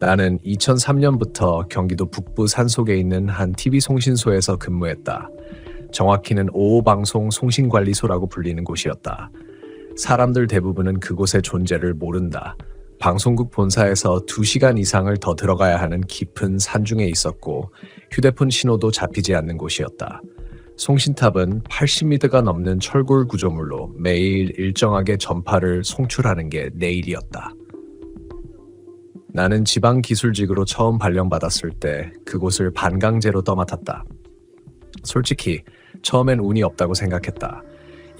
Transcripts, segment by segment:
나는 2003년부터 경기도 북부 산속에 있는 한 TV 송신소에서 근무했다. 정확히는 5호 방송 송신관리소라고 불리는 곳이었다. 사람들 대부분은 그곳의 존재를 모른다. 방송국 본사에서 2시간 이상을 더 들어가야 하는 깊은 산중에 있었고 휴대폰 신호도 잡히지 않는 곳이었다. 송신탑은 80m가 넘는 철골 구조물로 매일 일정하게 전파를 송출하는 게 내 일이었다. 나는 지방기술직으로 처음 발령받았을 때 그곳을 반강제로 떠맡았다. 솔직히 처음엔 운이 없다고 생각했다.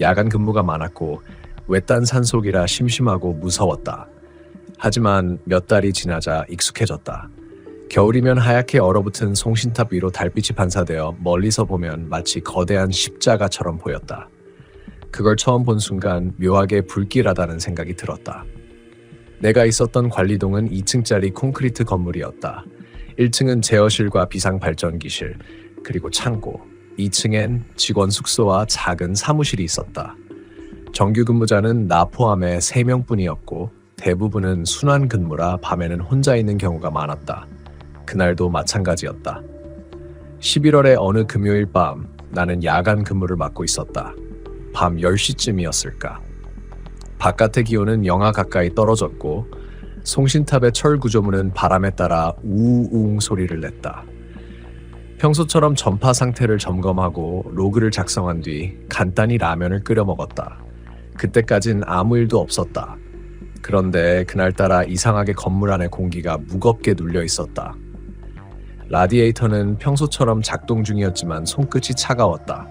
야간 근무가 많았고 외딴 산속이라 심심하고 무서웠다. 하지만 몇 달이 지나자 익숙해졌다. 겨울이면 하얗게 얼어붙은 송신탑 위로 달빛이 반사되어 멀리서 보면 마치 거대한 십자가처럼 보였다. 그걸 처음 본 순간 묘하게 불길하다는 생각이 들었다. 내가 있었던 관리동은 2층짜리 콘크리트 건물이었다. 1층은 제어실과 비상발전기실, 그리고 창고, 2층엔 직원 숙소와 작은 사무실이 있었다. 정규 근무자는 나 포함해 3명뿐이었고 대부분은 순환 근무라 밤에는 혼자 있는 경우가 많았다. 그날도 마찬가지였다. 11월의 어느 금요일 밤 나는 야간 근무를 맡고 있었다. 밤 10시쯤이었을까. 바깥의 기온은 영하 가까이 떨어졌고 송신탑의 철 구조물은 바람에 따라 우웅 소리를 냈다. 평소처럼 전파 상태를 점검하고 로그를 작성한 뒤 간단히 라면을 끓여 먹었다. 그때까진 아무 일도 없었다. 그런데 그날따라 이상하게 건물 안의 공기가 무겁게 눌려 있었다. 라디에이터는 평소처럼 작동 중이었지만 손끝이 차가웠다.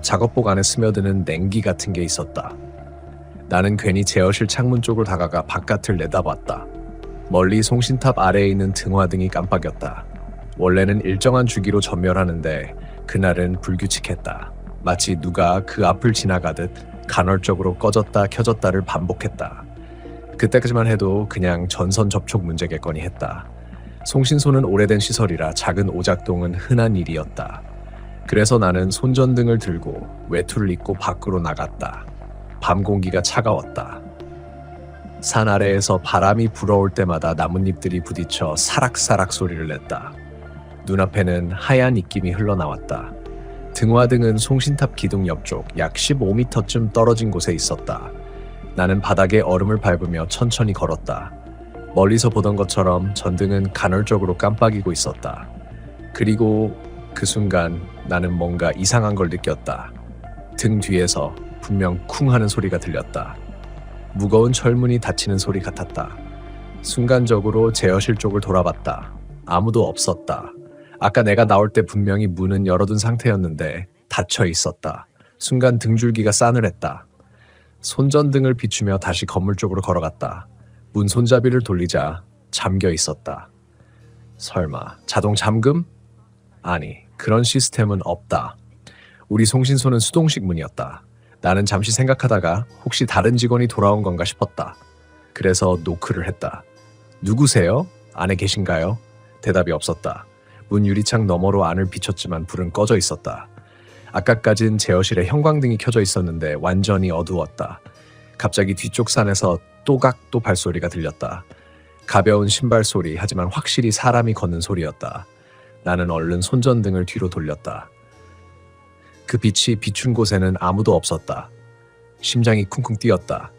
작업복 안에 스며드는 냉기 같은 게 있었다. 나는 괜히 제어실 창문 쪽으로 다가가 바깥을 내다봤다. 멀리 송신탑 아래에 있는 등화등이 깜빡였다. 원래는 일정한 주기로 전멸하는데 그날은 불규칙했다. 마치 누가 그 앞을 지나가듯 간헐적으로 꺼졌다 켜졌다를 반복했다. 그때까지만 해도 그냥 전선 접촉 문제겠거니 했다. 송신소는 오래된 시설이라 작은 오작동은 흔한 일이었다. 그래서 나는 손전등을 들고 외투를 입고 밖으로 나갔다. 밤 공기가 차가웠다. 산 아래에서 바람이 불어올 때마다 나뭇잎들이 부딪혀 사락사락 소리를 냈다. 눈앞에는 하얀 입김이 흘러나왔다. 등화등은 송신탑 기둥 옆쪽 약 15m쯤 떨어진 곳에 있었다. 나는 바닥에 얼음을 밟으며 천천히 걸었다. 멀리서 보던 것처럼 전등은 간헐적으로 깜빡이고 있었다. 그리고 그 순간 나는 뭔가 이상한 걸 느꼈다. 등 뒤에서 분명 쿵 하는 소리가 들렸다. 무거운 철문이 닫히는 소리 같았다. 순간적으로 제어실 쪽을 돌아봤다. 아무도 없었다. 아까 내가 나올 때 분명히 문은 열어둔 상태였는데 닫혀 있었다. 순간 등줄기가 싸늘했다. 손전등을 비추며 다시 건물 쪽으로 걸어갔다. 문 손잡이를 돌리자 잠겨 있었다. 설마 자동 잠금? 아니, 그런 시스템은 없다. 우리 송신소는 수동식 문이었다. 나는 잠시 생각하다가 혹시 다른 직원이 돌아온 건가 싶었다. 그래서 노크를 했다. 누구세요? 안에 계신가요? 대답이 없었다. 문 유리창 너머로 안을 비췄지만 불은 꺼져 있었다. 아까까진 제어실에 형광등이 켜져 있었는데 완전히 어두웠다. 갑자기 뒤쪽 산에서 또각또 발소리가 들렸다. 가벼운 신발 소리, 하지만 확실히 사람이 걷는 소리였다. 나는 얼른 손전등을 뒤로 돌렸다. 그 빛이 비춘 곳에는 아무도 없었다. 심장이 쿵쿵 뛰었다.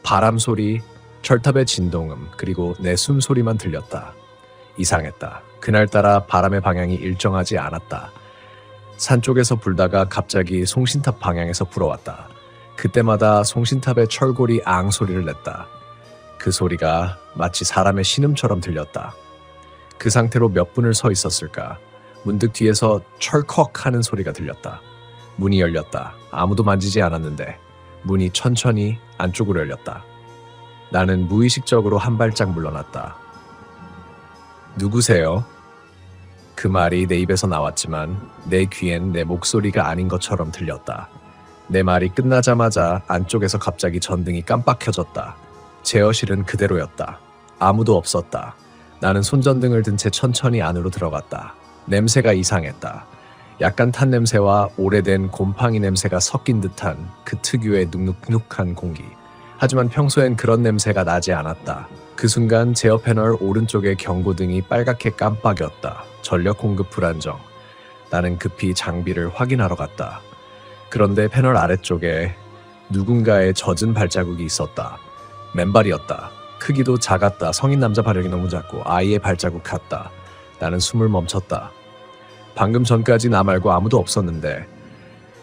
바람 소리, 철탑의 진동음, 그리고 내 숨소리만 들렸다. 이상했다. 그날따라 바람의 방향이 일정하지 않았다. 산 쪽에서 불다가 갑자기 송신탑 방향에서 불어왔다. 그때마다 송신탑의 철골이 앙 소리를 냈다. 그 소리가 마치 사람의 신음처럼 들렸다. 그 상태로 몇 분을 서 있었을까. 문득 뒤에서 철컥 하는 소리가 들렸다. 문이 열렸다. 아무도 만지지 않았는데 문이 천천히 안쪽으로 열렸다. 나는 무의식적으로 한 발짝 물러났다. 누구세요? 그 말이 내 입에서 나왔지만 내 귀엔 내 목소리가 아닌 것처럼 들렸다. 내 말이 끝나자마자 안쪽에서 갑자기 전등이 깜빡 켜졌다. 제어실은 그대로였다. 아무도 없었다. 나는 손전등을 든 채 천천히 안으로 들어갔다. 냄새가 이상했다. 약간 탄 냄새와 오래된 곰팡이 냄새가 섞인 듯한 그 특유의 눅눅한 공기. 하지만 평소엔 그런 냄새가 나지 않았다. 그 순간 제어 패널 오른쪽의 경고등이 빨갛게 깜빡였다. 전력 공급 불안정. 나는 급히 장비를 확인하러 갔다. 그런데 패널 아래쪽에 누군가의 젖은 발자국이 있었다. 맨발이었다. 크기도 작았다. 성인 남자 발육이 너무 작고 아이의 발자국 같다. 나는 숨을 멈췄다. 방금 전까지 나 말고 아무도 없었는데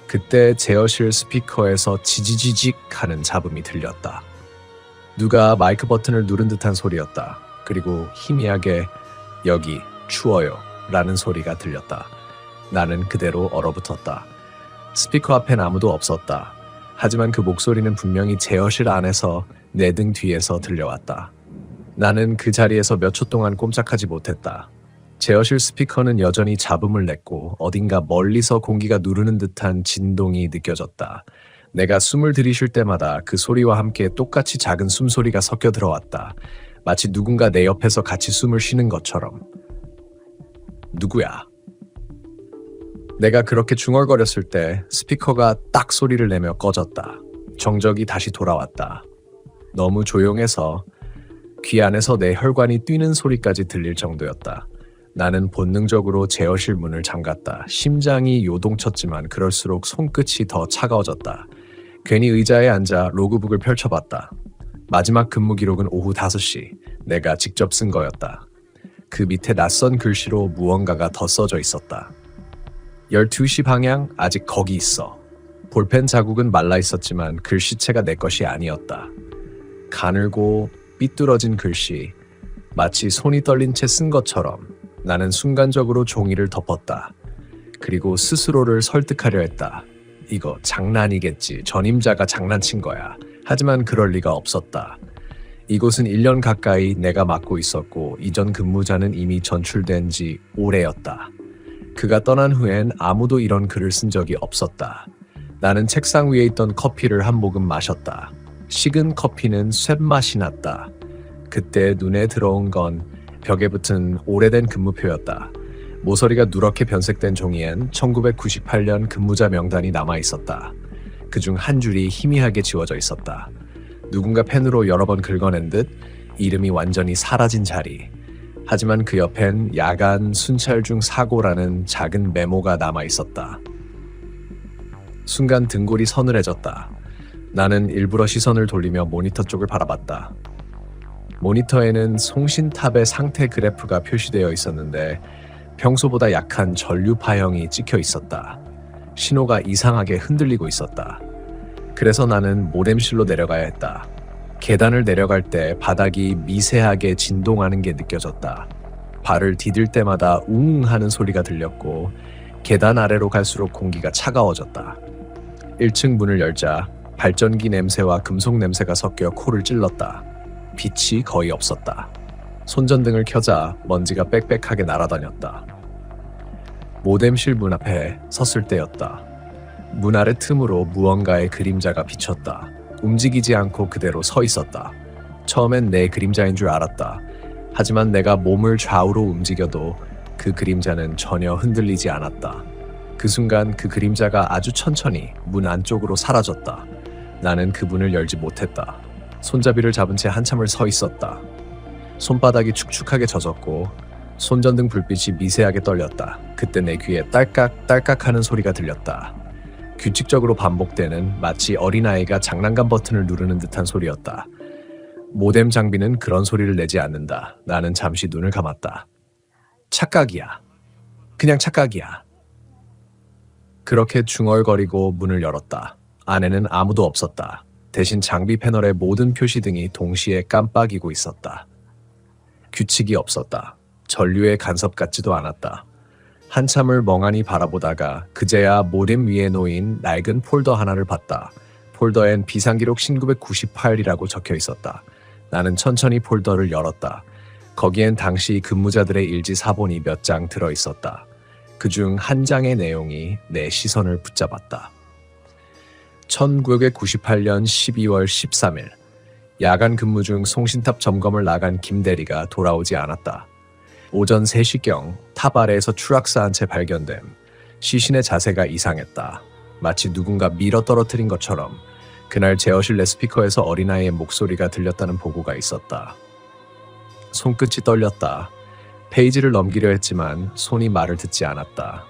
그때 제어실 스피커에서 지지지직 하는 잡음이 들렸다. 누가 마이크 버튼을 누른 듯한 소리였다. 그리고 희미하게 여기 추워요 라는 소리가 들렸다. 나는 그대로 얼어붙었다. 스피커 앞엔 아무도 없었다. 하지만 그 목소리는 분명히 제어실 안에서 내 등 뒤에서 들려왔다. 나는 그 자리에서 몇 초 동안 꼼짝하지 못했다. 제어실 스피커는 여전히 잡음을 냈고 어딘가 멀리서 공기가 누르는 듯한 진동이 느껴졌다. 내가 숨을 들이쉴 때마다 그 소리와 함께 똑같이 작은 숨소리가 섞여 들어왔다. 마치 누군가 내 옆에서 같이 숨을 쉬는 것처럼. 누구야? 내가 그렇게 중얼거렸을 때 스피커가 딱 소리를 내며 꺼졌다. 정적이 다시 돌아왔다. 너무 조용해서 귀 안에서 내 혈관이 뛰는 소리까지 들릴 정도였다. 나는 본능적으로 제어실 문을 잠갔다. 심장이 요동쳤지만 그럴수록 손끝이 더 차가워졌다. 괜히 의자에 앉아 로그북을 펼쳐봤다. 마지막 근무 기록은 오후 5시. 내가 직접 쓴 거였다. 그 밑에 낯선 글씨로 무언가가 더 써져 있었다. 12시 방향 아직 거기 있어. 볼펜 자국은 말라 있었지만 글씨체가 내 것이 아니었다. 가늘고 삐뚤어진 글씨, 마치 손이 떨린 채 쓴 것처럼. 나는 순간적으로 종이를 덮었다. 그리고 스스로를 설득하려 했다. 이거 장난이겠지. 전임자가 장난친 거야. 하지만 그럴 리가 없었다. 이곳은 1년 가까이 내가 맡고 있었고 이전 근무자는 이미 전출된 지 오래였다. 그가 떠난 후엔 아무도 이런 글을 쓴 적이 없었다. 나는 책상 위에 있던 커피를 한 모금 마셨다. 식은 커피는 쇳맛이 났다. 그때 눈에 들어온 건 벽에 붙은 오래된 근무표였다. 모서리가 누렇게 변색된 종이엔 1998년 근무자 명단이 남아 있었다. 그중 한 줄이 희미하게 지워져 있었다. 누군가 펜으로 여러 번 긁어낸 듯 이름이 완전히 사라진 자리. 하지만 그 옆엔 야간 순찰 중 사고라는 작은 메모가 남아 있었다. 순간 등골이 서늘해졌다. 나는 일부러 시선을 돌리며 모니터 쪽을 바라봤다. 모니터에는 송신탑의 상태 그래프가 표시되어 있었는데 평소보다 약한 전류 파형이 찍혀 있었다. 신호가 이상하게 흔들리고 있었다. 그래서 나는 모뎀실로 내려가야 했다. 계단을 내려갈 때 바닥이 미세하게 진동하는 게 느껴졌다. 발을 디딜 때마다 웅 하는 소리가 들렸고 계단 아래로 갈수록 공기가 차가워졌다. 1층 문을 열자 발전기 냄새와 금속 냄새가 섞여 코를 찔렀다. 빛이 거의 없었다. 손전등을 켜자 먼지가 빽빽하게 날아다녔다. 모뎀실 문 앞에 섰을 때였다. 문 아래 틈으로 무언가의 그림자가 비쳤다. 움직이지 않고 그대로 서 있었다. 처음엔 내 그림자인 줄 알았다. 하지만 내가 몸을 좌우로 움직여도 그 그림자는 전혀 흔들리지 않았다. 그 순간 그 그림자가 아주 천천히 문 안쪽으로 사라졌다. 나는 그 문을 열지 못했다. 손잡이를 잡은 채 한참을 서 있었다. 손바닥이 축축하게 젖었고 손전등 불빛이 미세하게 떨렸다. 그때 내 귀에 딸깍딸깍 하는 소리가 들렸다. 규칙적으로 반복되는 마치 어린아이가 장난감 버튼을 누르는 듯한 소리였다. 모뎀 장비는 그런 소리를 내지 않는다. 나는 잠시 눈을 감았다. 착각이야. 그냥 착각이야. 그렇게 중얼거리고 문을 열었다. 안에는 아무도 없었다. 대신 장비 패널의 모든 표시등이 동시에 깜빡이고 있었다. 규칙이 없었다. 전류의 간섭 같지도 않았다. 한참을 멍하니 바라보다가 그제야 모뎀 위에 놓인 낡은 폴더 하나를 봤다. 폴더엔 비상기록 1998이라고 적혀 있었다. 나는 천천히 폴더를 열었다. 거기엔 당시 근무자들의 일지 사본이 몇 장 들어 있었다. 그중 한 장의 내용이 내 시선을 붙잡았다. 1998년 12월 13일 야간 근무 중 송신탑 점검을 나간 김 대리가 돌아오지 않았다. 오전 3시경 탑 아래에서 추락사한 채 발견됨. 시신의 자세가 이상했다. 마치 누군가 밀어 떨어뜨린 것처럼. 그날 제어실 내 스피커에서 어린아이의 목소리가 들렸다는 보고가 있었다. 손끝이 떨렸다. 페이지를 넘기려 했지만 손이 말을 듣지 않았다.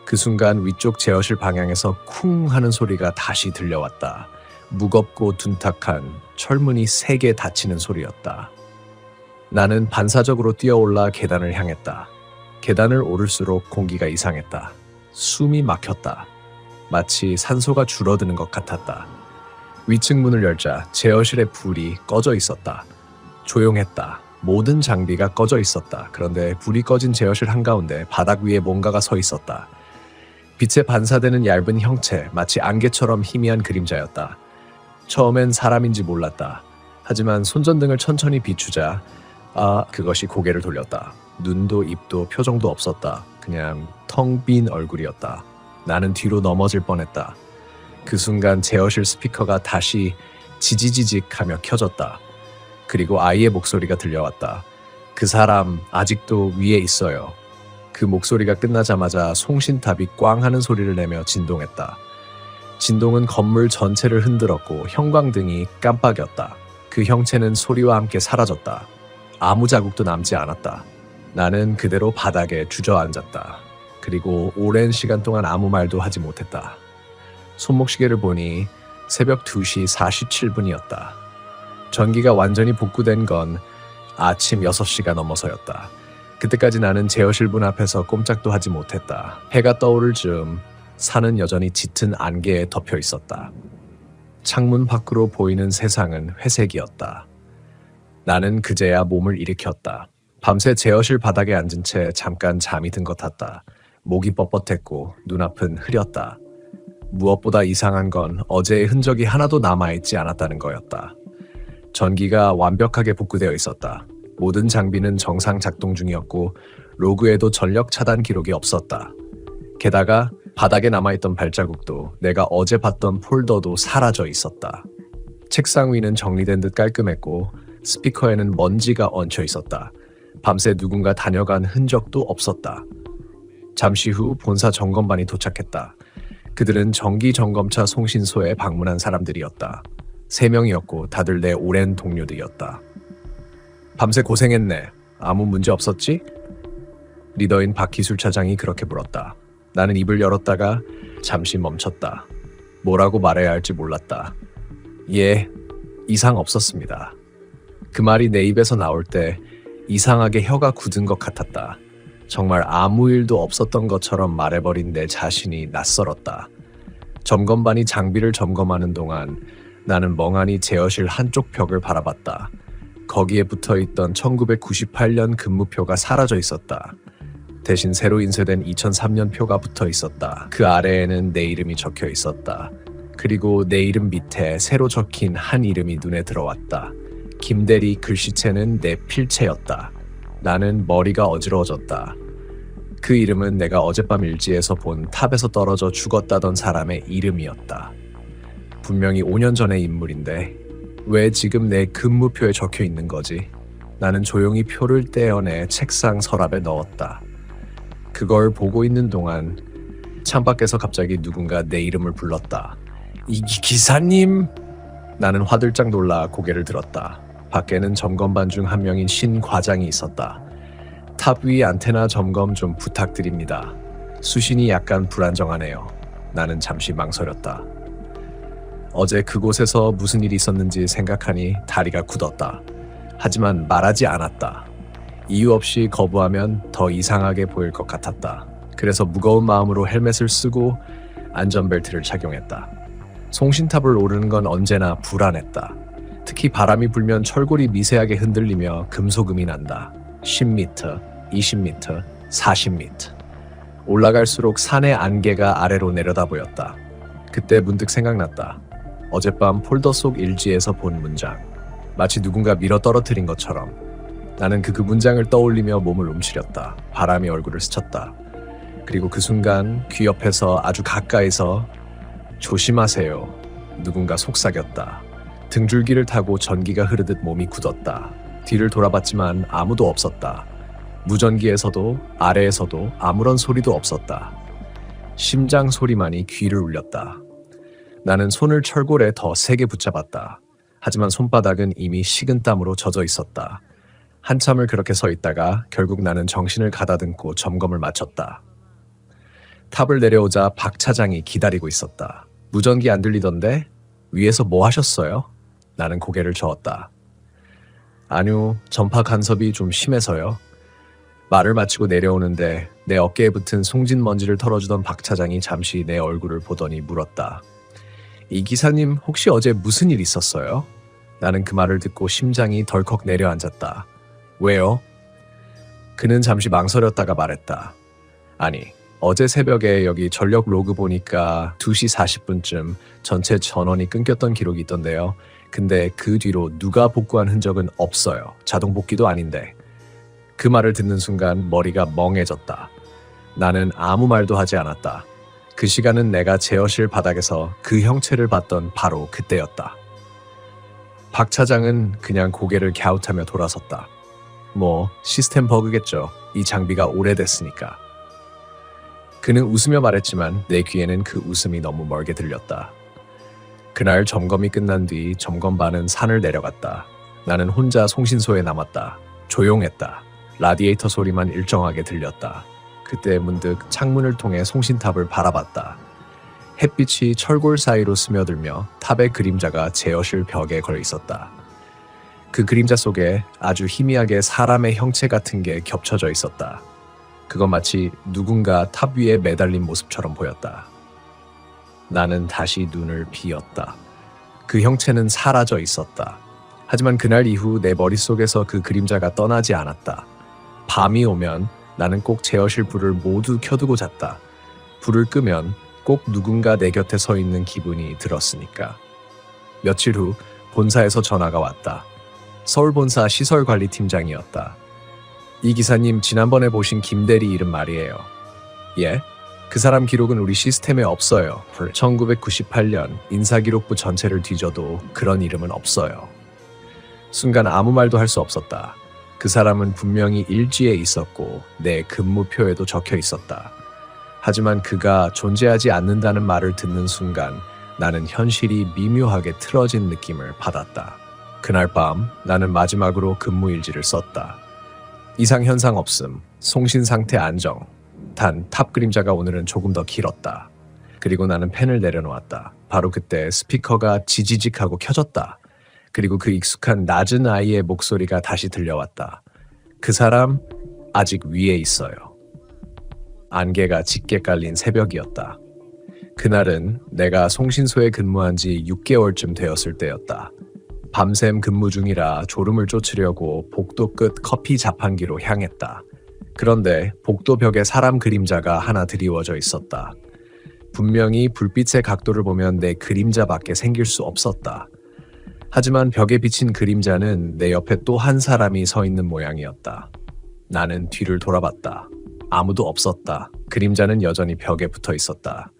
그 순간 위쪽 제어실 방향에서 쿵 하는 소리가 다시 들려왔다. 무겁고 둔탁한 철문이 3개 닫히는 소리였다. 나는 반사적으로 뛰어올라 계단을 향했다. 계단을 오를수록 공기가 이상했다. 숨이 막혔다. 마치 산소가 줄어드는 것 같았다. 위층 문을 열자 제어실의 불이 꺼져 있었다. 조용했다. 모든 장비가 꺼져 있었다. 그런데 불이 꺼진 제어실 한가운데 바닥 위에 뭔가가 서 있었다. 빛에 반사되는 얇은 형체, 마치 안개처럼 희미한 그림자였다. 처음엔 사람인지 몰랐다. 하지만 손전등을 천천히 비추자 그것이 고개를 돌렸다. 눈도 입도 표정도 없었다. 그냥 텅 빈 얼굴이었다. 나는 뒤로 넘어질 뻔했다. 그 순간 제어실 스피커가 다시 지지직하며 켜졌다. 그리고 아이의 목소리가 들려왔다. 그 사람 아직도 위에 있어요. 그 목소리가 끝나자마자 송신탑이 꽝 하는 소리를 내며 진동했다. 진동은 건물 전체를 흔들었고 형광등이 깜빡였다. 그 형체는 소리와 함께 사라졌다. 아무 자국도 남지 않았다. 나는 그대로 바닥에 주저앉았다. 그리고 오랜 시간 동안 아무 말도 하지 못했다. 손목시계를 보니 새벽 2시 47분이었다. 전기가 완전히 복구된 건 아침 6시가 넘어서였다. 그때까지 나는 제어실 문 앞에서 꼼짝도 하지 못했다. 해가 떠오를 즈음 산은 여전히 짙은 안개에 덮여 있었다. 창문 밖으로 보이는 세상은 회색이었다. 나는 그제야 몸을 일으켰다. 밤새 제어실 바닥에 앉은 채 잠깐 잠이 든 것 같다. 목이 뻣뻣했고 눈앞은 흐렸다. 무엇보다 이상한 건 어제의 흔적이 하나도 남아있지 않았다는 거였다. 전기가 완벽하게 복구되어 있었다. 모든 장비는 정상 작동 중이었고 로그에도 전력 차단 기록이 없었다. 게다가 바닥에 남아있던 발자국도 내가 어제 봤던 폴더도 사라져 있었다. 책상 위는 정리된 듯 깔끔했고 스피커에는 먼지가 얹혀 있었다. 밤새 누군가 다녀간 흔적도 없었다. 잠시 후 본사 점검반이 도착했다. 그들은 정기점검차 송신소에 방문한 사람들이었다. 3명이었고 다들 내 오랜 동료들이었다. 밤새 고생했네. 아무 문제 없었지? 리더인 박 기술차장이 그렇게 물었다. 나는 입을 열었다가 잠시 멈췄다. 뭐라고 말해야 할지 몰랐다. 예, 이상 없었습니다. 그 말이 내 입에서 나올 때 이상하게 혀가 굳은 것 같았다. 정말 아무 일도 없었던 것처럼 말해버린 내 자신이 낯설었다. 점검반이 장비를 점검하는 동안 나는 멍하니 제어실 한쪽 벽을 바라봤다. 거기에 붙어있던 1998년 근무표가 사라져 있었다. 대신 새로 인쇄된 2003년 표가 붙어 있었다. 그 아래에는 내 이름이 적혀 있었다. 그리고 내 이름 밑에 새로 적힌 한 이름이 눈에 들어왔다. 김대리 글씨체는 내 필체였다. 나는 머리가 어지러워졌다. 그 이름은 내가 어젯밤 일지에서 본 탑에서 떨어져 죽었다던 사람의 이름이었다. 분명히 5년 전의 인물인데 왜 지금 내 근무표에 적혀 있는 거지? 나는 조용히 표를 떼어내 책상 서랍에 넣었다. 그걸 보고 있는 동안 창밖에서 갑자기 누군가 내 이름을 불렀다. 이 기사님! 나는 화들짝 놀라 고개를 들었다. 밖에는 점검반 중 한 명인 신 과장이 있었다. 탑 위 안테나 점검 좀 부탁드립니다. 수신이 약간 불안정하네요. 나는 잠시 망설였다. 어제 그곳에서 무슨 일이 있었는지 생각하니 다리가 굳었다. 하지만 말하지 않았다. 이유 없이 거부하면 더 이상하게 보일 것 같았다. 그래서 무거운 마음으로 헬멧을 쓰고 안전벨트를 착용했다. 송신탑을 오르는 건 언제나 불안했다. 특히 바람이 불면 철골이 미세하게 흔들리며 금속음이 난다. 10m, 20m, 40m. 올라갈수록 산의 안개가 아래로 내려다 보였다. 그때 문득 생각났다. 어젯밤 폴더 속 일지에서 본 문장. 마치 누군가 밀어 떨어뜨린 것처럼. 나는 그 문장을 떠올리며 몸을 움츠렸다. 바람이 얼굴을 스쳤다. 그리고 그 순간 귀 옆에서 아주 가까이서 조심하세요. 누군가 속삭였다. 등줄기를 타고 전기가 흐르듯 몸이 굳었다. 뒤를 돌아봤지만 아무도 없었다. 무전기에서도 아래에서도 아무런 소리도 없었다. 심장 소리만이 귀를 울렸다. 나는 손을 철골에 더 세게 붙잡았다. 하지만 손바닥은 이미 식은땀으로 젖어 있었다. 한참을 그렇게 서 있다가 결국 나는 정신을 가다듬고 점검을 마쳤다. 탑을 내려오자 박 차장이 기다리고 있었다. 무전기 안 들리던데? 위에서 뭐 하셨어요? 나는 고개를 저었다. 아니요, 전파 간섭이 좀 심해서요. 말을 마치고 내려오는데 내 어깨에 붙은 송진 먼지를 털어주던 박 차장이 잠시 내 얼굴을 보더니 물었다. 이 기사님 혹시 어제 무슨 일 있었어요? 나는 그 말을 듣고 심장이 덜컥 내려앉았다. 왜요? 그는 잠시 망설였다가 말했다. 아니, 어제 새벽에 여기 전력 로그 보니까 2시 40분쯤 전체 전원이 끊겼던 기록이 있던데요. 근데 그 뒤로 누가 복구한 흔적은 없어요. 자동 복귀도 아닌데. 그 말을 듣는 순간 머리가 멍해졌다. 나는 아무 말도 하지 않았다. 그 시간은 내가 제어실 바닥에서 그 형체를 봤던 바로 그때였다. 박 차장은 그냥 고개를 갸웃하며 돌아섰다. 뭐 시스템 버그겠죠. 이 장비가 오래됐으니까. 그는 웃으며 말했지만 내 귀에는 그 웃음이 너무 멀게 들렸다. 그날 점검이 끝난 뒤 점검반은 산을 내려갔다. 나는 혼자 송신소에 남았다. 조용했다. 라디에이터 소리만 일정하게 들렸다. 그때 문득 창문을 통해 송신탑을 바라봤다. 햇빛이 철골 사이로 스며들며 탑의 그림자가 제어실 벽에 걸려 있었다. 그 그림자 속에 아주 희미하게 사람의 형체 같은 게 겹쳐져 있었다. 그건 마치 누군가 탑 위에 매달린 모습처럼 보였다. 나는 다시 눈을 비었다. 그 형체는 사라져 있었다. 하지만 그날 이후 내 머릿속에서 그 그림자가 떠나지 않았다. 밤이 오면 나는 꼭 제어실 불을 모두 켜두고 잤다. 불을 끄면 꼭 누군가 내 곁에 서 있는 기분이 들었으니까. 며칠 후 본사에서 전화가 왔다. 서울본사 시설관리팀장이었다. 이 기사님 지난번에 보신 김대리 이름 말이에요. 예? 그 사람 기록은 우리 시스템에 없어요. 1998년 인사기록부 전체를 뒤져도 그런 이름은 없어요. 순간 아무 말도 할 수 없었다. 그 사람은 분명히 일지에 있었고 내 근무표에도 적혀 있었다. 하지만 그가 존재하지 않는다는 말을 듣는 순간 나는 현실이 미묘하게 틀어진 느낌을 받았다. 그날 밤 나는 마지막으로 근무일지를 썼다. 이상 현상 없음, 송신 상태 안정. 단 탑 그림자가 오늘은 조금 더 길었다. 그리고 나는 펜을 내려놓았다. 바로 그때 스피커가 지지직하고 켜졌다. 그리고 그 익숙한 낮은 아이의 목소리가 다시 들려왔다. 그 사람 아직 위에 있어요. 안개가 짙게 깔린 새벽이었다. 그날은 내가 송신소에 근무한 지 6개월쯤 되었을 때였다. 밤샘 근무 중이라 졸음을 쫓으려고 복도 끝 커피 자판기로 향했다. 그런데 복도 벽에 사람 그림자가 하나 드리워져 있었다. 분명히 불빛의 각도를 보면 내 그림자밖에 생길 수 없었다. 하지만 벽에 비친 그림자는 내 옆에 또 한 사람이 서 있는 모양이었다. 나는 뒤를 돌아봤다. 아무도 없었다. 그림자는 여전히 벽에 붙어 있었다.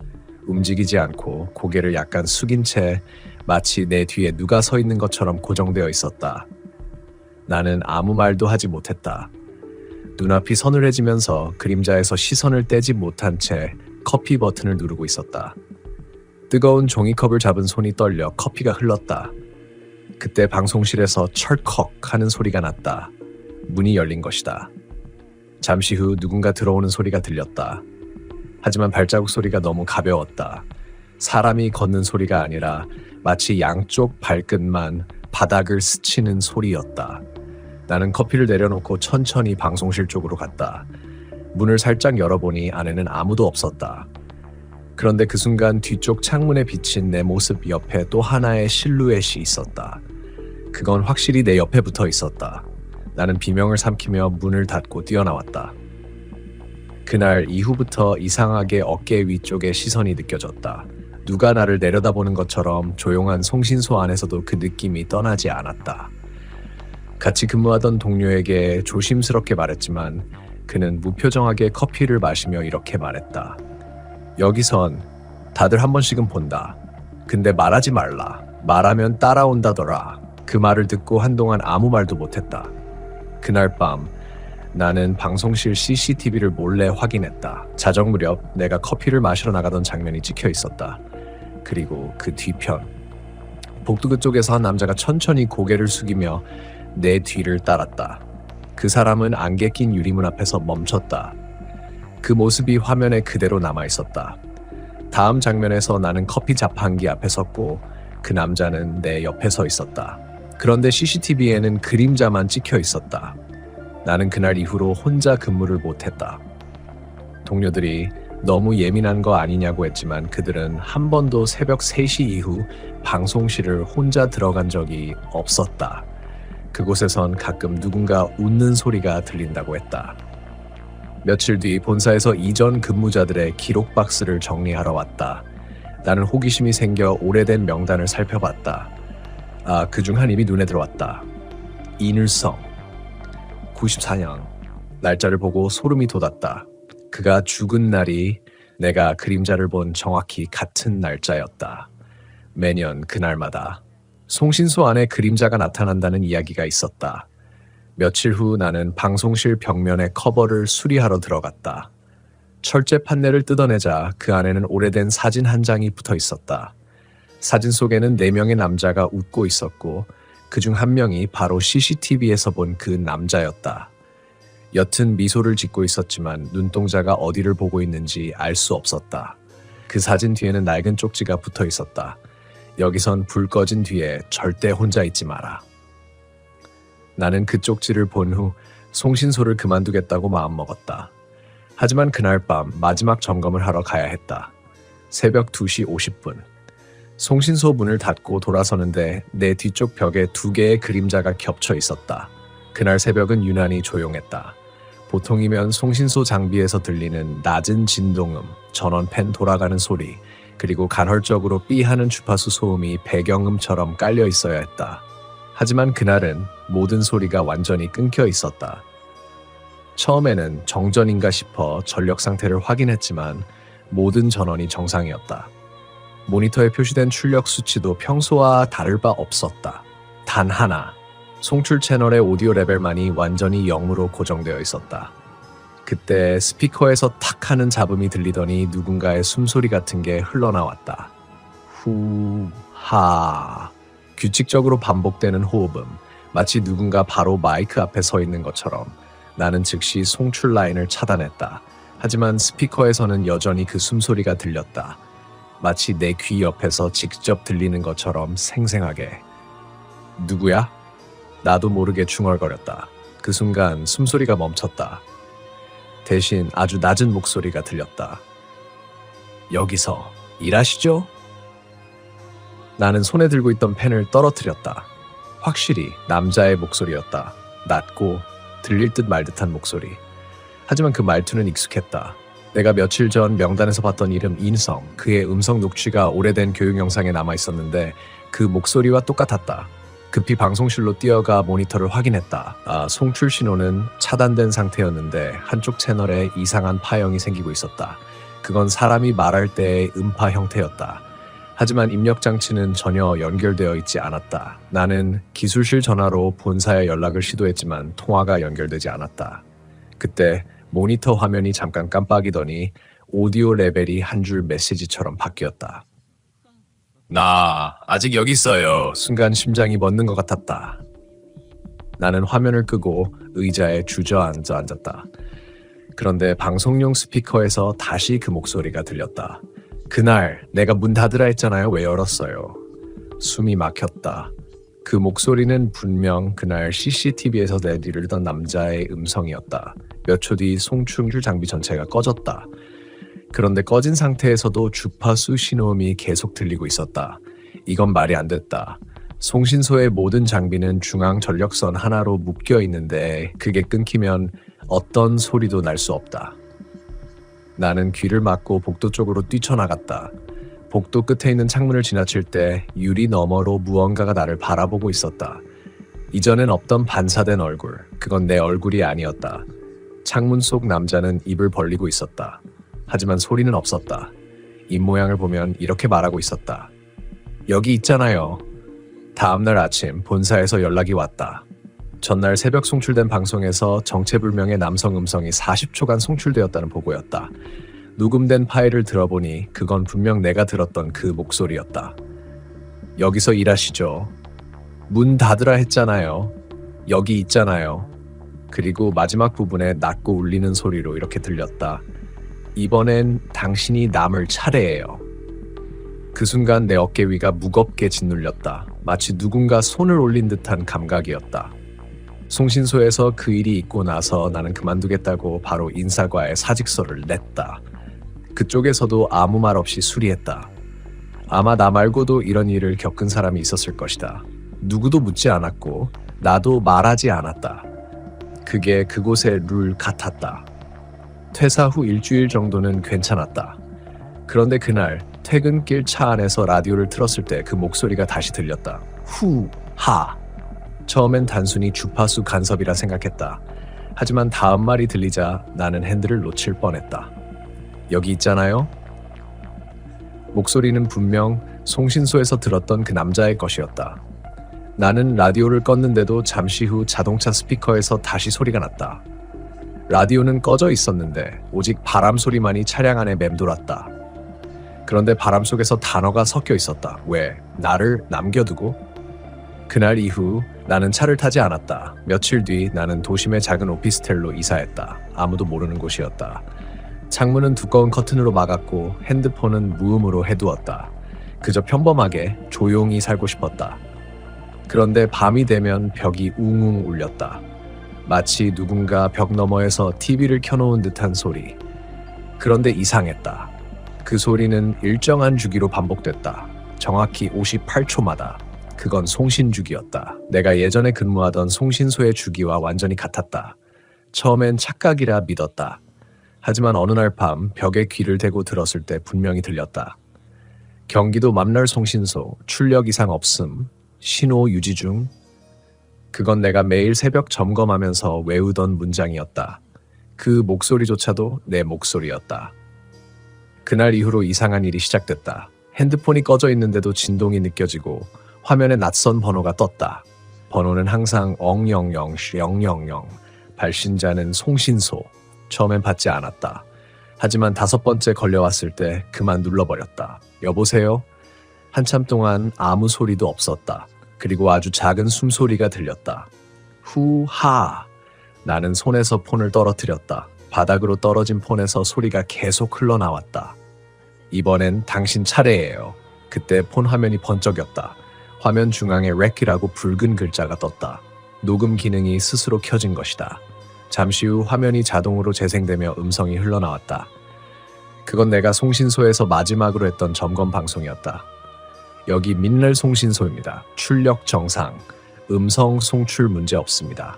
움직이지 않고 고개를 약간 숙인 채 마치 내 뒤에 누가 서 있는 것처럼 고정되어 있었다. 나는 아무 말도 하지 못했다. 눈앞이 서늘해지면서 그림자에서 시선을 떼지 못한 채 커피 버튼을 누르고 있었다. 뜨거운 종이컵을 잡은 손이 떨려 커피가 흘렀다. 그때 방송실에서 철컥 하는 소리가 났다. 문이 열린 것이다. 잠시 후 누군가 들어오는 소리가 들렸다. 하지만 발자국 소리가 너무 가벼웠다. 사람이 걷는 소리가 아니라 마치 양쪽 발끝만 바닥을 스치는 소리였다. 나는 커피를 내려놓고 천천히 방송실 쪽으로 갔다. 문을 살짝 열어보니 안에는 아무도 없었다. 그런데 그 순간 뒤쪽 창문에 비친 내 모습 옆에 또 하나의 실루엣이 있었다. 그건 확실히 내 옆에 붙어 있었다. 나는 비명을 삼키며 문을 닫고 뛰어나왔다. 그날 이후부터 이상하게 어깨 위쪽에 시선이 느껴졌다. 누가 나를 내려다보는 것처럼 조용한 송신소 안에서도 그 느낌이 떠나지 않았다. 같이 근무하던 동료에게 조심스럽게 말했지만 그는 무표정하게 커피를 마시며 이렇게 말했다. 여기선 다들 한 번씩은 본다. 근데 말하지 말라. 말하면 따라온다더라. 그 말을 듣고 한동안 아무 말도 못했다. 그날 밤 나는 방송실 CCTV를 몰래 확인했다. 자정 무렵 내가 커피를 마시러 나가던 장면이 찍혀 있었다. 그리고 그 뒤편 복도 그쪽에서 한 남자가 천천히 고개를 숙이며 내 뒤를 따랐다. 그 사람은 안개 낀 유리문 앞에서 멈췄다. 그 모습이 화면에 그대로 남아 있었다. 다음 장면에서 나는 커피 자판기 앞에 섰고 그 남자는 내 옆에 서 있었다. 그런데 CCTV에는 그림자만 찍혀 있었다. 나는 그날 이후로 혼자 근무를 못했다. 동료들이 너무 예민한 거 아니냐고 했지만 그들은 한 번도 새벽 3시 이후 방송실을 혼자 들어간 적이 없었다. 그곳에선 가끔 누군가 웃는 소리가 들린다고 했다. 며칠 뒤 본사에서 이전 근무자들의 기록 박스를 정리하러 왔다. 나는 호기심이 생겨 오래된 명단을 살펴봤다. 그중 한 이름이 눈에 들어왔다. 이늘성. 94년. 날짜를 보고 소름이 돋았다. 그가 죽은 날이 내가 그림자를 본 정확히 같은 날짜였다. 매년 그날마다 송신소 안에 그림자가 나타난다는 이야기가 있었다. 며칠 후 나는 방송실 벽면의 커버를 수리하러 들어갔다. 철제 판넬을 뜯어내자 그 안에는 오래된 사진 한 장이 붙어 있었다. 사진 속에는 4명의 남자가 웃고 있었고 그중 한 명이 바로 CCTV에서 본 그 남자였다. 옅은 미소를 짓고 있었지만 눈동자가 어디를 보고 있는지 알 수 없었다. 그 사진 뒤에는 낡은 쪽지가 붙어 있었다. 여기선 불 꺼진 뒤에 절대 혼자 있지 마라. 나는 그 쪽지를 본 후 송신소를 그만두겠다고 마음먹었다. 하지만 그날 밤 마지막 점검을 하러 가야 했다. 새벽 2시 50분. 송신소 문을 닫고 돌아서는데 내 뒤쪽 벽에 2개의 그림자가 겹쳐 있었다. 그날 새벽은 유난히 조용했다. 보통이면 송신소 장비에서 들리는 낮은 진동음, 전원팬 돌아가는 소리, 그리고 간헐적으로 삐하는 주파수 소음이 배경음처럼 깔려 있어야 했다. 하지만 그날은 모든 소리가 완전히 끊겨 있었다. 처음에는 정전인가 싶어 전력 상태를 확인했지만 모든 전원이 정상이었다. 모니터에 표시된 출력 수치도 평소와 다를 바 없었다. 단 하나, 송출 채널의 오디오 레벨만이 완전히 0으로 고정되어 있었다. 그때 스피커에서 탁 하는 잡음이 들리더니 누군가의 숨소리 같은 게 흘러나왔다. 후, 하. 규칙적으로 반복되는 호흡음, 마치 누군가 바로 마이크 앞에 서 있는 것처럼. 나는 즉시 송출 라인을 차단했다. 하지만 스피커에서는 여전히 그 숨소리가 들렸다. 마치 내 귀 옆에서 직접 들리는 것처럼 생생하게. 누구야? 나도 모르게 중얼거렸다. 그 순간 숨소리가 멈췄다. 대신 아주 낮은 목소리가 들렸다. 여기서 일하시죠? 나는 손에 들고 있던 펜을 떨어뜨렸다. 확실히 남자의 목소리였다. 낮고 들릴 듯 말 듯한 목소리. 하지만 그 말투는 익숙했다. 내가 며칠 전 명단에서 봤던 이름 인성, 그의 음성 녹취가 오래된 교육 영상에 남아 있었는데 그 목소리와 똑같았다. 급히 방송실로 뛰어가 모니터를 확인했다. 송출 신호는 차단된 상태였는데 한쪽 채널에 이상한 파형이 생기고 있었다. 그건 사람이 말할 때의 음파 형태였다. 하지만 입력 장치는 전혀 연결되어 있지 않았다. 나는 기술실 전화로 본사에 연락을 시도했지만 통화가 연결되지 않았다. 그때 모니터 화면이 잠깐 깜빡이더니 오디오 레벨이 한 줄 메시지처럼 바뀌었다. 나 아직 여기 있어요. 순간 심장이 멎는 것 같았다. 나는 화면을 끄고 의자에 주저앉아 앉았다. 그런데 방송용 스피커에서 다시 그 목소리가 들렸다. 그날 내가 문 닫으라 했잖아요. 왜 열었어요? 숨이 막혔다. 그 목소리는 분명 그날 CCTV에서 내리던 남자의 음성이었다. 몇 초 뒤 송출 장비 전체가 꺼졌다. 그런데 꺼진 상태에서도 주파수 신호음이 계속 들리고 있었다. 이건 말이 안 됐다. 송신소의 모든 장비는 중앙 전력선 하나로 묶여 있는데 그게 끊기면 어떤 소리도 날 수 없다. 나는 귀를 막고 복도 쪽으로 뛰쳐나갔다. 복도 끝에 있는 창문을 지나칠 때 유리 너머로 무언가가 나를 바라보고 있었다. 이전엔 없던 반사된 얼굴, 그건 내 얼굴이 아니었다. 창문 속 남자는 입을 벌리고 있었다. 하지만 소리는 없었다. 입모양을 보면 이렇게 말하고 있었다. 여기 있잖아요. 다음날 아침 본사에서 연락이 왔다. 전날 새벽 송출된 방송에서 정체불명의 남성 음성이 40초간 송출되었다는 보고였다. 녹음된 파일을 들어보니 그건 분명 내가 들었던 그 목소리였다. 여기서 일하시죠. 문 닫으라 했잖아요. 여기 있잖아요. 그리고 마지막 부분에 낮고 울리는 소리로 이렇게 들렸다. 이번엔 당신이 남을 차례예요. 그 순간 내 어깨 위가 무겁게 짓눌렸다. 마치 누군가 손을 올린 듯한 감각이었다. 송신소에서 그 일이 있고 나서 나는 그만두겠다고 바로 인사과에 사직서를 냈다. 그쪽에서도 아무 말 없이 수리했다. 아마 나 말고도 이런 일을 겪은 사람이 있었을 것이다. 누구도 묻지 않았고 나도 말하지 않았다. 그게 그곳의 룰 같았다. 퇴사 후 일주일 정도는 괜찮았다. 그런데 그날 퇴근길 차 안에서 라디오를 틀었을 때 그 목소리가 다시 들렸다. 하. 처음엔 단순히 주파수 간섭이라 생각했다. 하지만 다음 말이 들리자 나는 핸들을 놓칠 뻔했다. 여기 있잖아요? 목소리는 분명 송신소에서 들었던 그 남자의 것이었다. 나는 라디오를 껐는데도 잠시 후 자동차 스피커에서 다시 소리가 났다. 라디오는 꺼져 있었는데 오직 바람 소리만이 차량 안에 맴돌았다. 그런데 바람 속에서 단어가 섞여 있었다. 왜? 나를 남겨두고? 그날 이후 나는 차를 타지 않았다. 며칠 뒤 나는 도심의 작은 오피스텔로 이사했다. 아무도 모르는 곳이었다. 창문은 두꺼운 커튼으로 막았고 핸드폰은 무음으로 해두었다. 그저 평범하게 조용히 살고 싶었다. 그런데 밤이 되면 벽이 웅웅 울렸다. 마치 누군가 벽 너머에서 TV를 켜놓은 듯한 소리. 그런데 이상했다. 그 소리는 일정한 주기로 반복됐다. 정확히 58초마다. 그건 송신주기였다. 내가 예전에 근무하던 송신소의 주기와 완전히 같았다. 처음엔 착각이라 믿었다. 하지만 어느 날 밤 벽에 귀를 대고 들었을 때 분명히 들렸다. 경기도 맘날 송신소, 출력 이상 없음, 신호 유지 중. 그건 내가 매일 새벽 점검하면서 외우던 문장이었다. 그 목소리조차도 내 목소리였다. 그날 이후로 이상한 일이 시작됐다. 핸드폰이 꺼져 있는데도 진동이 느껴지고 화면에 낯선 번호가 떴다. 번호는 항상 000, 발신자는 송신소. 처음엔 받지 않았다. 하지만 5번째 걸려왔을 때 그만 눌러버렸다. 여보세요? 한참 동안 아무 소리도 없었다. 그리고 아주 작은 숨소리가 들렸다. 하. 나는 손에서 폰을 떨어뜨렸다. 바닥으로 떨어진 폰에서 소리가 계속 흘러나왔다. 이번엔 당신 차례예요. 그때 폰 화면이 번쩍였다. 화면 중앙에 렉이라고 붉은 글자가 떴다. 녹음 기능이 스스로 켜진 것이다. 잠시 후 화면이 자동으로 재생되며 음성이 흘러나왔다. 그건 내가 송신소에서 마지막으로 했던 점검 방송이었다. 여기 민날 송신소입니다. 출력 정상, 음성 송출 문제 없습니다.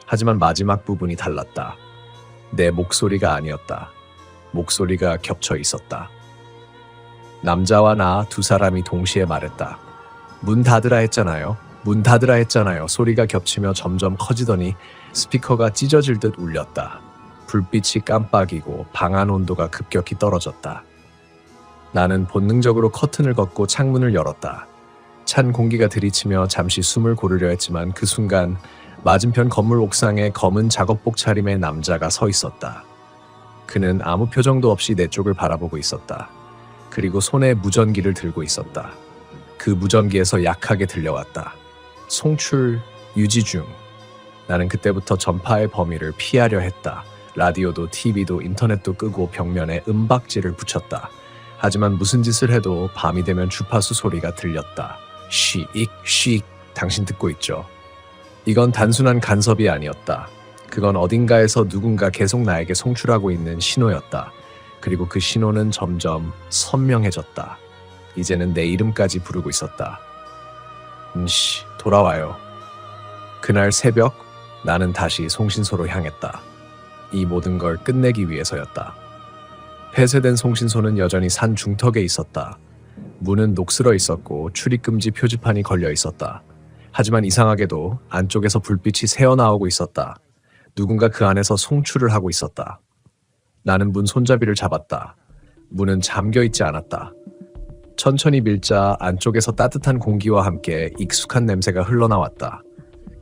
하지만 마지막 부분이 달랐다. 내 목소리가 아니었다. 목소리가 겹쳐 있었다. 남자와 나 두 사람이 동시에 말했다. 문 닫으라 했잖아요. 문 닫으라 했잖아요. 소리가 겹치며 점점 커지더니 스피커가 찢어질 듯 울렸다. 불빛이 깜빡이고 방 안 온도가 급격히 떨어졌다. 나는 본능적으로 커튼을 걷고 창문을 열었다. 찬 공기가 들이치며 잠시 숨을 고르려 했지만 그 순간 맞은편 건물 옥상에 검은 작업복 차림의 남자가 서 있었다. 그는 아무 표정도 없이 내 쪽을 바라보고 있었다. 그리고 손에 무전기를 들고 있었다. 그 무전기에서 약하게 들려왔다. 송출 유지 중. 나는 그때부터 전파의 범위를 피하려 했다. 라디오도 TV도 인터넷도 끄고 벽면에 음박지를 붙였다. 하지만 무슨 짓을 해도 밤이 되면 주파수 소리가 들렸다. 쉬익, 당신 듣고 있죠? 이건 단순한 간섭이 아니었다. 그건 어딘가에서 누군가 계속 나에게 송출하고 있는 신호였다. 그리고 그 신호는 점점 선명해졌다. 이제는 내 이름까지 부르고 있었다. 돌아와요. 그날 새벽 나는 다시 송신소로 향했다. 이 모든 걸 끝내기 위해서였다. 폐쇄된 송신소는 여전히 산 중턱에 있었다. 문은 녹슬어 있었고 출입금지 표지판이 걸려 있었다. 하지만 이상하게도 안쪽에서 불빛이 새어나오고 있었다. 누군가 그 안에서 송출을 하고 있었다. 나는 문 손잡이를 잡았다. 문은 잠겨 있지 않았다. 천천히 밀자 안쪽에서 따뜻한 공기와 함께 익숙한 냄새가 흘러나왔다.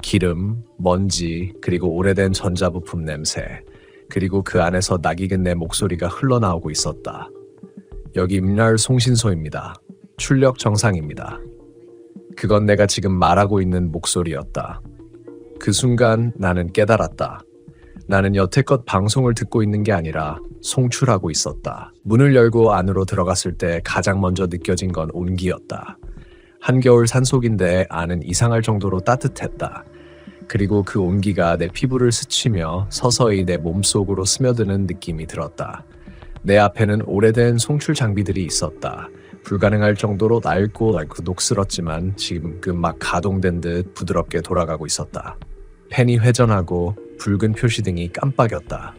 기름, 먼지, 그리고 오래된 전자부품 냄새, 그리고 그 안에서 낯익은 내 목소리가 흘러나오고 있었다. 여기 임날 송신소입니다. 출력 정상입니다. 그건 내가 지금 말하고 있는 목소리였다. 그 순간 나는 깨달았다. 나는 여태껏 방송을 듣고 있는 게 아니라 송출하고 있었다. 문을 열고 안으로 들어갔을 때 가장 먼저 느껴진 건 온기였다. 한겨울 산속인데 안은 이상할 정도로 따뜻했다. 그리고 그 온기가 내 피부를 스치며 서서히 내 몸속으로 스며드는 느낌이 들었다. 내 앞에는 오래된 송출 장비들이 있었다. 불가능할 정도로 낡고 녹슬었지만 지금 막 가동된 듯 부드럽게 돌아가고 있었다. 펜이 회전하고 붉은 표시등이 깜빡였다.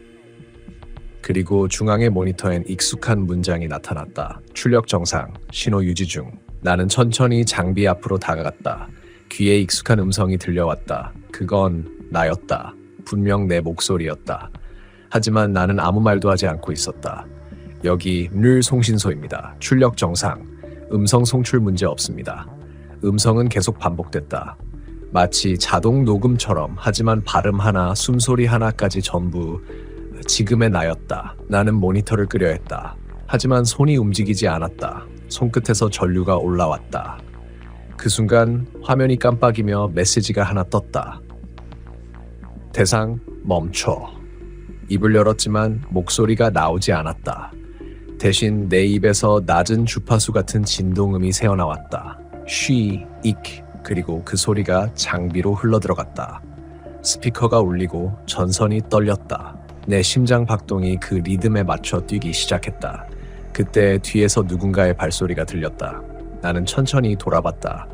그리고 중앙의 모니터엔 익숙한 문장이 나타났다. 출력 정상, 신호 유지 중. 나는 천천히 장비 앞으로 다가갔다. 귀에 익숙한 음성이 들려왔다. 그건 나였다. 분명 내 목소리였다. 하지만 나는 아무 말도 하지 않고 있었다. 여기 늘 송신소입니다. 출력 정상. 음성 송출 문제 없습니다. 음성은 계속 반복됐다. 마치 자동 녹음처럼. 하지만 발음 하나, 숨소리 하나까지 전부 지금의 나였다. 나는 모니터를 끄려 했다. 하지만 손이 움직이지 않았다. 손끝에서 전류가 올라왔다. 그 순간 화면이 깜빡이며 메시지가 하나 떴다. 대상 멈춰. 입을 열었지만 목소리가 나오지 않았다. 대신 내 입에서 낮은 주파수 같은 진동음이 새어나왔다. 쉬, 익. 그리고 그 소리가 장비로 흘러들어갔다. 스피커가 울리고 전선이 떨렸다. 내 심장 박동이 그 리듬에 맞춰 뛰기 시작했다. 그때 뒤에서 누군가의 발소리가 들렸다. 나는 천천히 돌아봤다.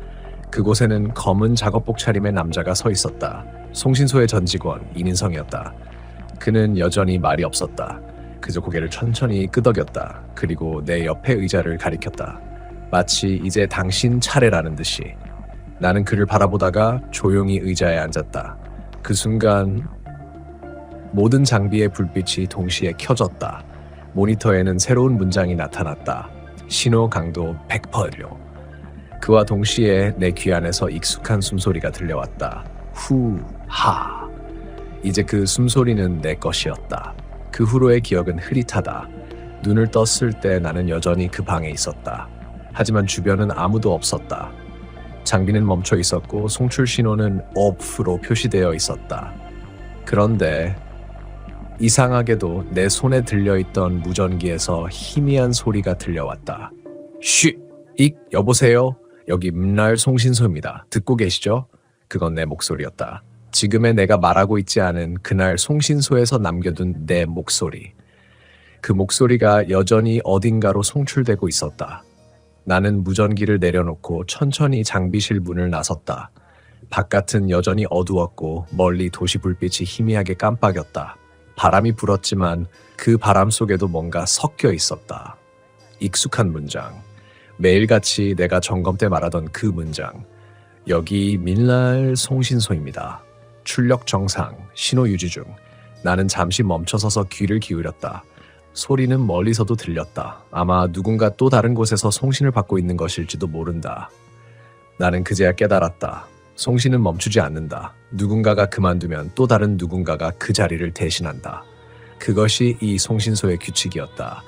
그곳에는 검은 작업복 차림의 남자가 서 있었다. 송신소의 전 직원 이민성이었다. 그는 여전히 말이 없었다. 그저 고개를 천천히 끄덕였다. 그리고 내 옆에 의자를 가리켰다. 마치 이제 당신 차례라는 듯이. 나는 그를 바라보다가 조용히 의자에 앉았다. 그 순간 모든 장비의 불빛이 동시에 켜졌다. 모니터에는 새로운 문장이 나타났다. 신호 강도 100%요. 그와 동시에 내 귀 안에서 익숙한 숨소리가 들려왔다. 후, 하. 이제 그 숨소리는 내 것이었다. 그 후로의 기억은 흐릿하다. 눈을 떴을 때 나는 여전히 그 방에 있었다. 하지만 주변은 아무도 없었다. 장비는 멈춰 있었고 송출 신호는 OFF로 표시되어 있었다. 그런데 이상하게도 내 손에 들려있던 무전기에서 희미한 소리가 들려왔다. 쉬! 익! 여보세요? 여기 문날 송신소입니다. 듣고 계시죠? 그건 내 목소리였다. 지금의 내가 말하고 있지 않은 그날 송신소에서 남겨둔 내 목소리. 그 목소리가 여전히 어딘가로 송출되고 있었다. 나는 무전기를 내려놓고 천천히 장비실 문을 나섰다. 바깥은 여전히 어두웠고 멀리 도시 불빛이 희미하게 깜빡였다. 바람이 불었지만 그 바람 속에도 뭔가 섞여 있었다. 익숙한 문장. 매일같이 내가 점검 때 말하던 그 문장. 여기 민날 송신소입니다. 출력 정상, 신호 유지 중. 나는 잠시 멈춰서서 귀를 기울였다. 소리는 멀리서도 들렸다. 아마 누군가 또 다른 곳에서 송신을 받고 있는 것일지도 모른다. 나는 그제야 깨달았다. 송신은 멈추지 않는다. 누군가가 그만두면 또 다른 누군가가 그 자리를 대신한다. 그것이 이 송신소의 규칙이었다.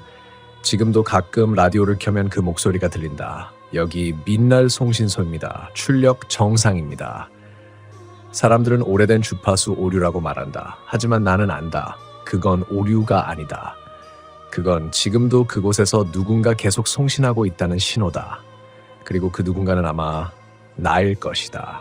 지금도 가끔 라디오를 켜면 그 목소리가 들린다. 여기 민날 송신소입니다. 출력 정상입니다. 사람들은 오래된 주파수 오류라고 말한다. 하지만 나는 안다. 그건 오류가 아니다. 그건 지금도 그곳에서 누군가 계속 송신하고 있다는 신호다. 그리고 그 누군가는 아마 나일 것이다.